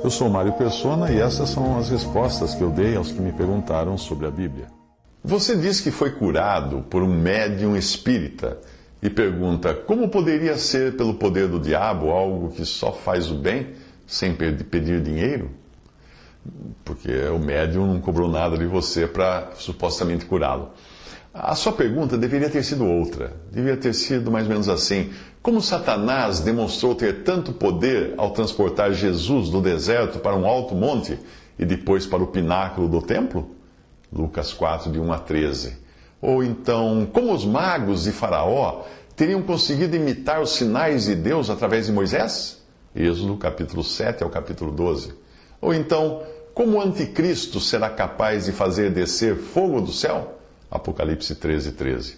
Eu sou Mário Persona e essas são as respostas que eu dei aos que me perguntaram sobre a Bíblia. Você diz que foi curado por um médium espírita e pergunta como poderia ser pelo poder do diabo algo que só faz o bem sem pedir dinheiro? Porque o médium não cobrou nada de você para supostamente curá-lo. A sua pergunta deveria ter sido outra. Deveria ter sido mais ou menos assim: como Satanás demonstrou ter tanto poder ao transportar Jesus do deserto para um alto monte e depois para o pináculo do templo? Lucas 4, de 1 a 13. Ou então, como os magos de Faraó teriam conseguido imitar os sinais de Deus através de Moisés? Êxodo capítulo 7 ao capítulo 12. Ou então, como o anticristo será capaz de fazer descer fogo do céu? Apocalipse 13, 13.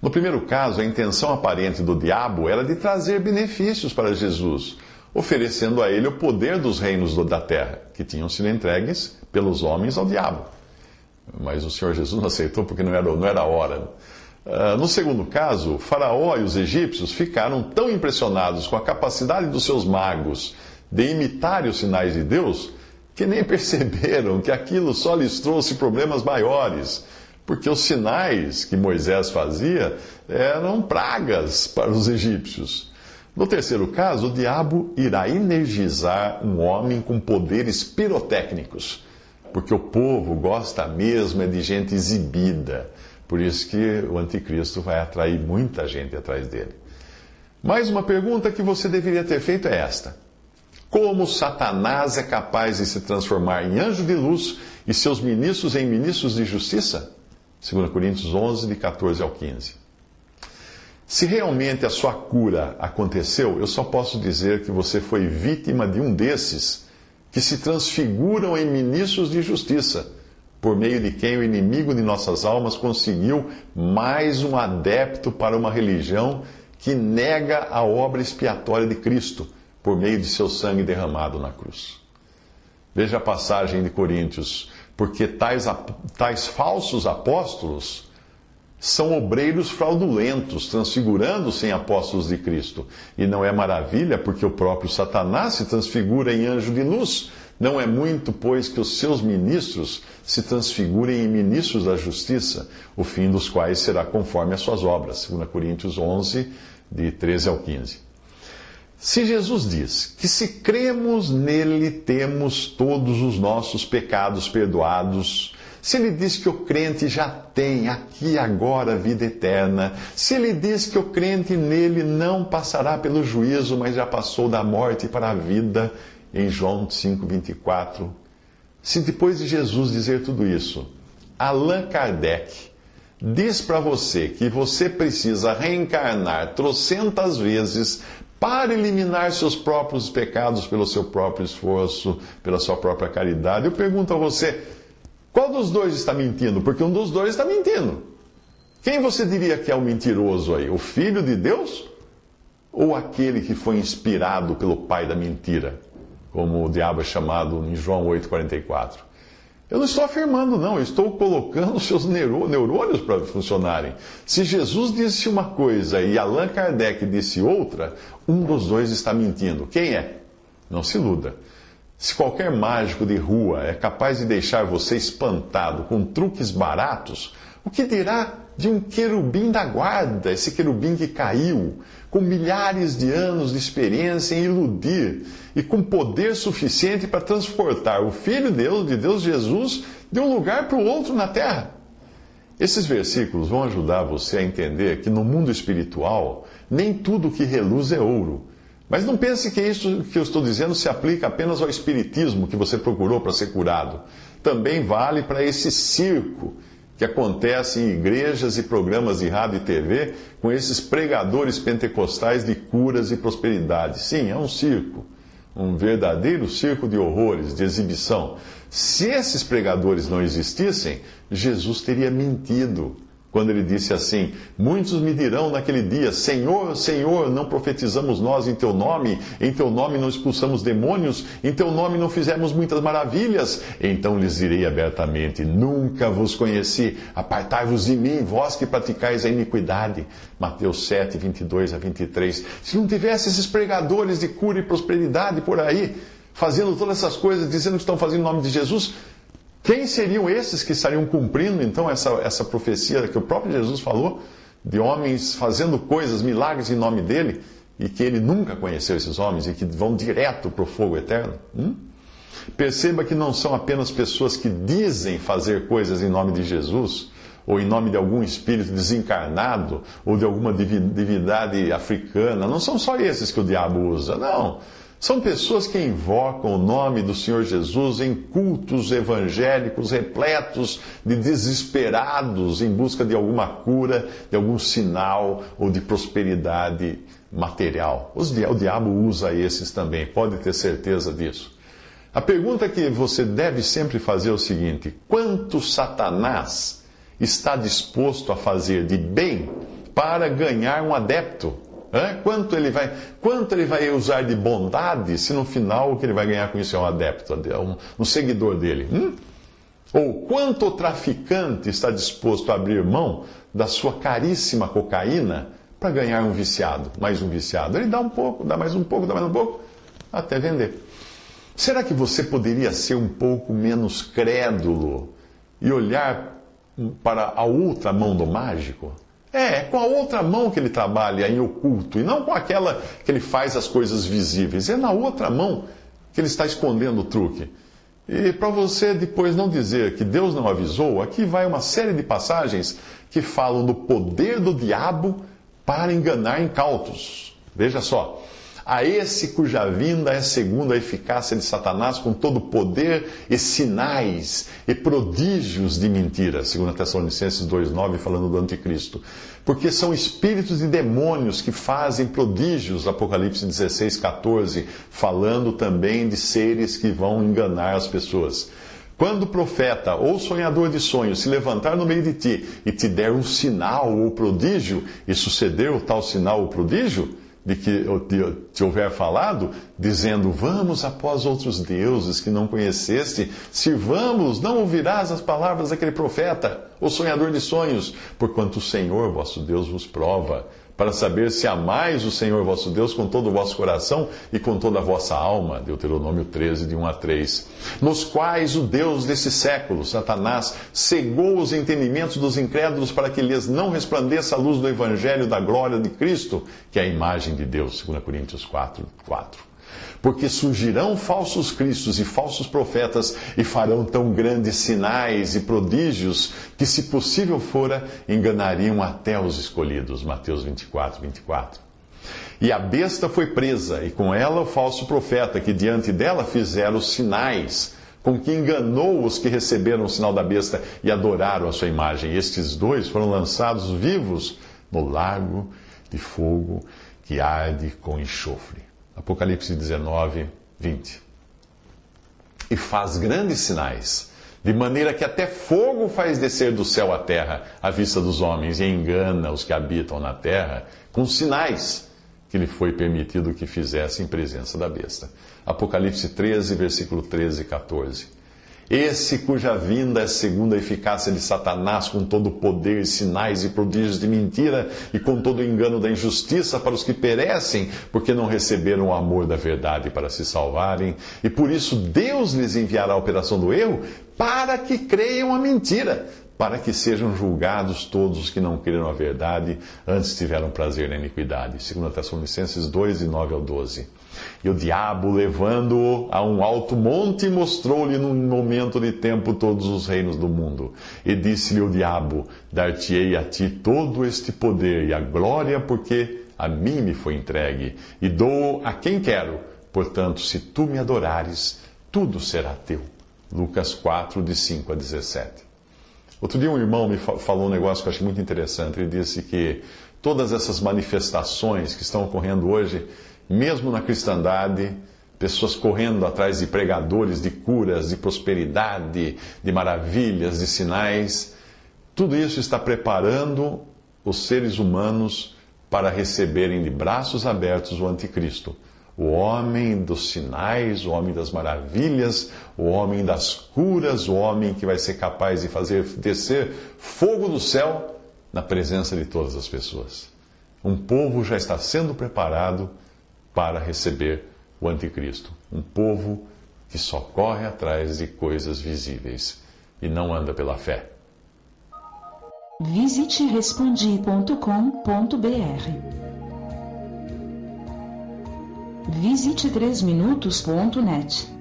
No primeiro caso, a intenção aparente do diabo era de trazer benefícios para Jesus, oferecendo a ele o poder dos reinos da terra, que tinham sido entregues pelos homens ao diabo. Mas o Senhor Jesus não aceitou porque não era a hora. No segundo caso, Faraó e os egípcios ficaram tão impressionados com a capacidade dos seus magos de imitarem os sinais de Deus, que nem perceberam que aquilo só lhes trouxe problemas maiores, porque os sinais que Moisés fazia eram pragas para os egípcios. No terceiro caso, o diabo irá energizar um homem com poderes pirotécnicos, porque o povo gosta mesmo de gente exibida. Por isso que o anticristo vai atrair muita gente atrás dele. Mais uma pergunta que você deveria ter feito é esta: como Satanás é capaz de se transformar em anjo de luz e seus ministros em ministros de justiça? 2 Coríntios 11, de 14 ao 15. Se realmente a sua cura aconteceu, eu só posso dizer que você foi vítima de um desses que se transfiguram em ministros de justiça, por meio de quem o inimigo de nossas almas conseguiu mais um adepto para uma religião que nega a obra expiatória de Cristo, por meio de seu sangue derramado na cruz. Veja a passagem de Coríntios: porque tais falsos apóstolos são obreiros fraudulentos, transfigurando-se em apóstolos de Cristo. E não é maravilha, porque o próprio Satanás se transfigura em anjo de luz. Não é muito, pois, que os seus ministros se transfigurem em ministros da justiça, o fim dos quais será conforme as suas obras. 2 Coríntios 11, de 13 ao 15. Se Jesus diz que se cremos nele temos todos os nossos pecados perdoados, se ele diz que o crente já tem aqui e agora a vida eterna, se ele diz que o crente nele não passará pelo juízo, mas já passou da morte para a vida, em João 5,24, se depois de Jesus dizer tudo isso, Allan Kardec diz para você que você precisa reencarnar trocentas vezes para eliminar seus próprios pecados pelo seu próprio esforço, pela sua própria caridade, eu pergunto a você: qual dos dois está mentindo? Porque um dos dois está mentindo. Quem você diria que é o mentiroso aí? O Filho de Deus? Ou aquele que foi inspirado pelo pai da mentira, como o diabo é chamado em João 8,44? Eu não estou afirmando, não. Eu estou colocando os seus neurônios para funcionarem. Se Jesus disse uma coisa e Allan Kardec disse outra, um dos dois está mentindo. Quem é? Não se iluda. Se qualquer mágico de rua é capaz de deixar você espantado com truques baratos, o que dirá de um querubim da guarda, esse querubim que caiu, com milhares de anos de experiência em iludir e com poder suficiente para transportar o Filho de Deus Jesus de um lugar para o outro na terra? Esses versículos vão ajudar você a entender que no mundo espiritual nem tudo que reluz é ouro. Mas não pense que isso que eu estou dizendo se aplica apenas ao espiritismo que você procurou para ser curado. Também vale para esse circo que acontece em igrejas e programas de rádio e TV com esses pregadores pentecostais de curas e prosperidade. Sim, é um circo. Um verdadeiro circo de horrores, de exibição. Se esses pregadores não existissem, Jesus teria mentido quando ele disse assim: muitos me dirão naquele dia, Senhor, Senhor, não profetizamos nós em teu nome não expulsamos demônios, em teu nome não fizemos muitas maravilhas? Então lhes direi abertamente: nunca vos conheci, apartai-vos de mim, vós que praticais a iniquidade. Mateus 7, 22 a 23. Se não tivesse esses pregadores de cura e prosperidade por aí, fazendo todas essas coisas, dizendo que estão fazendo em nome de Jesus, quem seriam esses que estariam cumprindo, então, essa profecia que o próprio Jesus falou, de homens fazendo coisas, milagres em nome dele, e que ele nunca conheceu esses homens, e que vão direto para o fogo eterno? Perceba que não são apenas pessoas que dizem fazer coisas em nome de Jesus, ou em nome de algum espírito desencarnado, ou de alguma divindade africana. Não são só esses que o diabo usa, não. São pessoas que invocam o nome do Senhor Jesus em cultos evangélicos repletos de desesperados em busca de alguma cura, de algum sinal ou de prosperidade material. O diabo usa esses também, pode ter certeza disso. A pergunta que você deve sempre fazer é o seguinte: quanto Satanás está disposto a fazer de bem para ganhar um adepto? Quanto ele vai usar de bondade, se no final o que ele vai ganhar com isso é um adepto, um seguidor dele? Ou quanto o traficante está disposto a abrir mão da sua caríssima cocaína para ganhar um viciado, mais um viciado? Ele dá um pouco, dá mais um pouco, até vender. Será que você poderia ser um pouco menos crédulo e olhar para a outra mão do mágico? É com a outra mão que ele trabalha em oculto, e não com aquela que ele faz as coisas visíveis. É na outra mão que ele está escondendo o truque. E para você depois não dizer que Deus não avisou, aqui vai uma série de passagens que falam do poder do diabo para enganar incautos. Veja só. A esse cuja vinda é segundo a eficácia de Satanás, com todo o poder e sinais e prodígios de mentira, 2 Tessalonicenses 2,9, falando do anticristo. Porque são espíritos de demônios que fazem prodígios, Apocalipse 16,14, falando também de seres que vão enganar as pessoas. Quando o profeta ou sonhador de sonhos se levantar no meio de ti e te der um sinal ou prodígio, e suceder o tal sinal ou prodígio de que te houver falado, dizendo: vamos após outros deuses que não conheceste, sirvamos, não ouvirás as palavras daquele profeta, ou sonhador de sonhos, porquanto o Senhor vosso Deus vos prova, para saber se amais o Senhor vosso Deus com todo o vosso coração e com toda a vossa alma. Deuteronômio 13, de 1 a 3. Nos quais o Deus desse século, Satanás, cegou os entendimentos dos incrédulos para que lhes não resplandeça a luz do Evangelho da glória de Cristo, que é a imagem de Deus, 2 Coríntios 4, 4. Porque surgirão falsos cristos e falsos profetas e farão tão grandes sinais e prodígios que, se possível fora, enganariam até os escolhidos. Mateus 24, 24. E a besta foi presa, e com ela o falso profeta, que diante dela fizeram os sinais, com que enganou os que receberam o sinal da besta e adoraram a sua imagem. Estes dois foram lançados vivos no lago de fogo que arde com enxofre. Apocalipse 19, 20. E faz grandes sinais, de maneira que até fogo faz descer do céu à terra à vista dos homens, e engana os que habitam na terra com sinais que lhe foi permitido que fizesse em presença da besta. Apocalipse 13, versículo 13 e 14. Esse cuja vinda é segundo a eficácia de Satanás, com todo o poder, sinais e prodígios de mentira, e com todo o engano da injustiça para os que perecem, porque não receberam o amor da verdade para se salvarem, e por isso Deus lhes enviará a operação do erro, para que creiam a mentira, para que sejam julgados todos os que não creram a verdade, antes tiveram prazer na iniquidade. 2 Tessalonicenses 2, de 9 ao 12. E o diabo, levando-o a um alto monte, mostrou-lhe num momento de tempo todos os reinos do mundo. E disse-lhe o diabo: dar-te-ei a ti todo este poder e a glória, porque a mim me foi entregue, e dou a quem quero. Portanto, se tu me adorares, tudo será teu. Lucas 4, de 5 a 17. Outro dia um irmão me falou um negócio que eu achei muito interessante. Ele disse que todas essas manifestações que estão ocorrendo hoje, mesmo na cristandade, pessoas correndo atrás de pregadores de curas, de prosperidade, de maravilhas, de sinais, Tudo isso está preparando os seres humanos para receberem de braços abertos o anticristo. O homem dos sinais, o homem das maravilhas, o homem das curas, o homem que vai ser capaz de fazer descer fogo do céu na presença de todas as pessoas. Um povo já está sendo preparado para receber o anticristo. Um povo que só corre atrás de coisas visíveis e não anda pela fé. Visite respondi.com.br. Visite 3minutos.net.